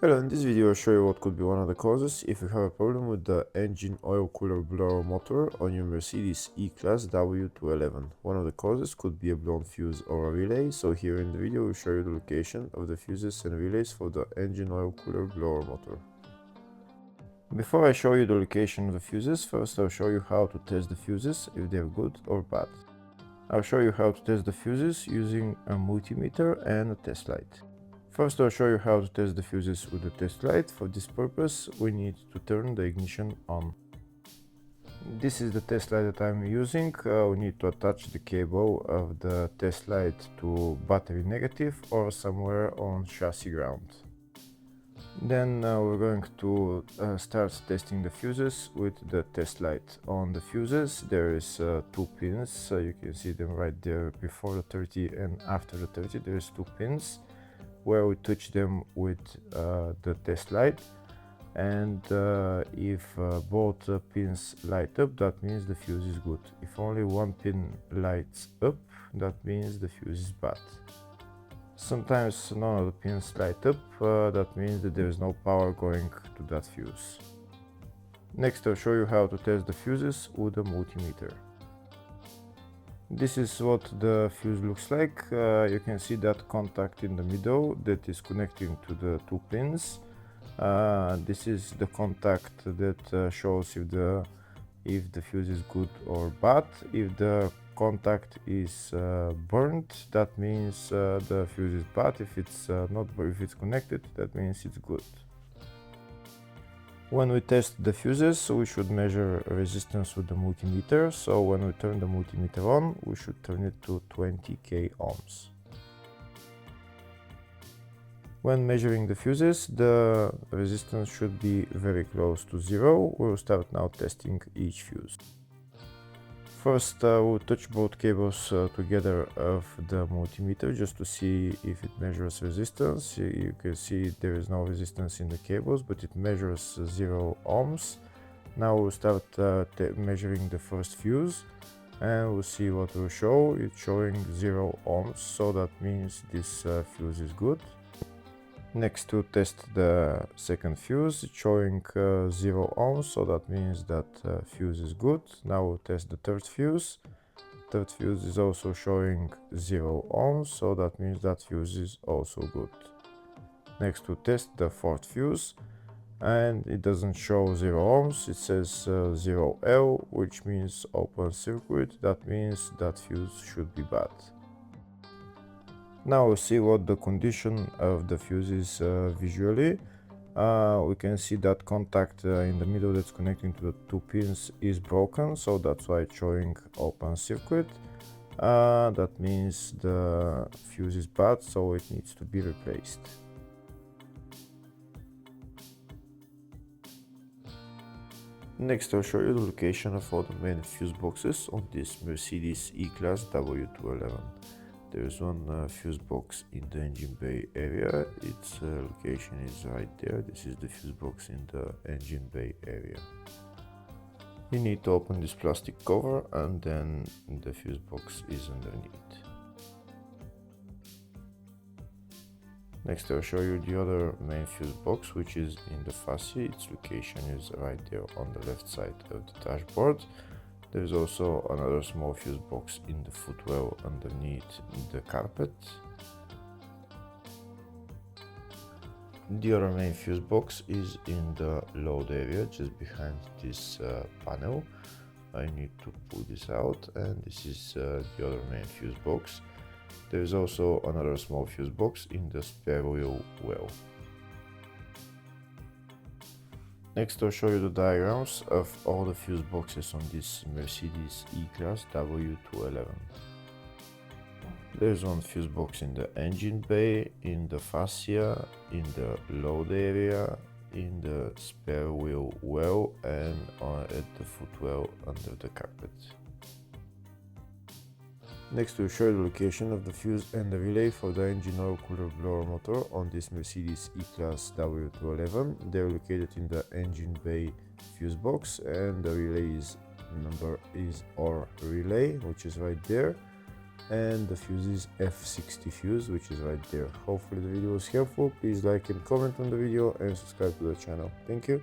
Hello, in this video I'll show you what could be one of the causes if you have a problem with the engine oil cooler blower motor on your Mercedes E-Class W211. One of the causes could be a blown fuse or a relay, so here in the video we'll show you the location of the fuses and relays for the engine oil cooler blower motor. Before I show you the location of the fuses, first I'll show you how to test the fuses, if they're good or bad. I'll show you how to test the fuses using a multimeter and a test light. First, I'll show you how to test the fuses with the test light. For this purpose, we need to turn the ignition on. This is the test light that I'm using. We need to attach the cable of the test light to battery negative or somewhere on chassis ground. Then we're going to start testing the fuses with the test light. On the fuses there is two pins, you can see them right there before the 30 and after the 30 there is two pins where we touch them with the test light, and if both pins light up, that means the fuse is good. If only one pin lights up, that means the fuse is bad. Sometimes none of the pins light up, that means that there is no power going to that fuse. Next I'll show you how to test the fuses with a multimeter. This is what the fuse looks like. You can see that contact in the middle that is connecting to the two pins. This is the contact that shows if the fuse is good or bad. If the contact is burnt, that means the fuse is bad. If it's if it's connected, that means it's good. When we test the fuses, we should measure resistance with the multimeter. So when we turn the multimeter on, we should turn it to 20k ohms. When measuring the fuses, the resistance should be very close to zero. We'll start now testing each fuse. First, we'll touch both cables together of the multimeter just to see if it measures resistance. You can see there is no resistance in the cables, but it measures 0 ohms. Now we'll start measuring the first fuse, and we'll see what will show. It's showing 0 ohms, so that means this fuse is good. Next, to test the second fuse, it's showing 0 ohms, so that means that fuse is good. Now we'll test the third fuse. Third fuse is also showing 0 ohms, so that means that fuse is also good. Next, to test the fourth fuse, and it doesn't show 0 ohms, it says 0L, which means open circuit. That means that fuse should be bad. Now we'll see what the condition of the fuse is visually. We can see that contact in the middle that's connecting to the two pins is broken, so that's why it's showing open circuit. That means the fuse is bad, so it needs to be replaced. Next I'll show you the location of all the main fuse boxes on this Mercedes E-Class W211. There is one fuse box in the engine bay area. Its location is right there. This is the fuse box in the engine bay area. You need to open this plastic cover, and then the fuse box is underneath. Next I'll show you the other main fuse box, which is in the fascia. Its location is right there on the left side of the dashboard. There is also another small fuse box in the footwell underneath the carpet. The other main fuse box is in the load area, just behind this panel. I need to pull this out, and this is the other main fuse box. There is also another small fuse box in the spare wheel well. Next I'll show you the diagrams of all the fuse boxes on this Mercedes E-Class W211. There's one fuse box in the engine bay, in the fascia, in the load area, in the spare wheel well, and at the footwell under the carpet. Next we'll show you the location of the fuse and the relay for the engine oil cooler blower motor on this Mercedes E-Class W211. They're located in the engine bay fuse box, and the relay number is our relay, which is right there. and the fuse is F60 fuse, which is right there. Hopefully the video was helpful. Please like and comment on the video and subscribe to the channel. Thank you.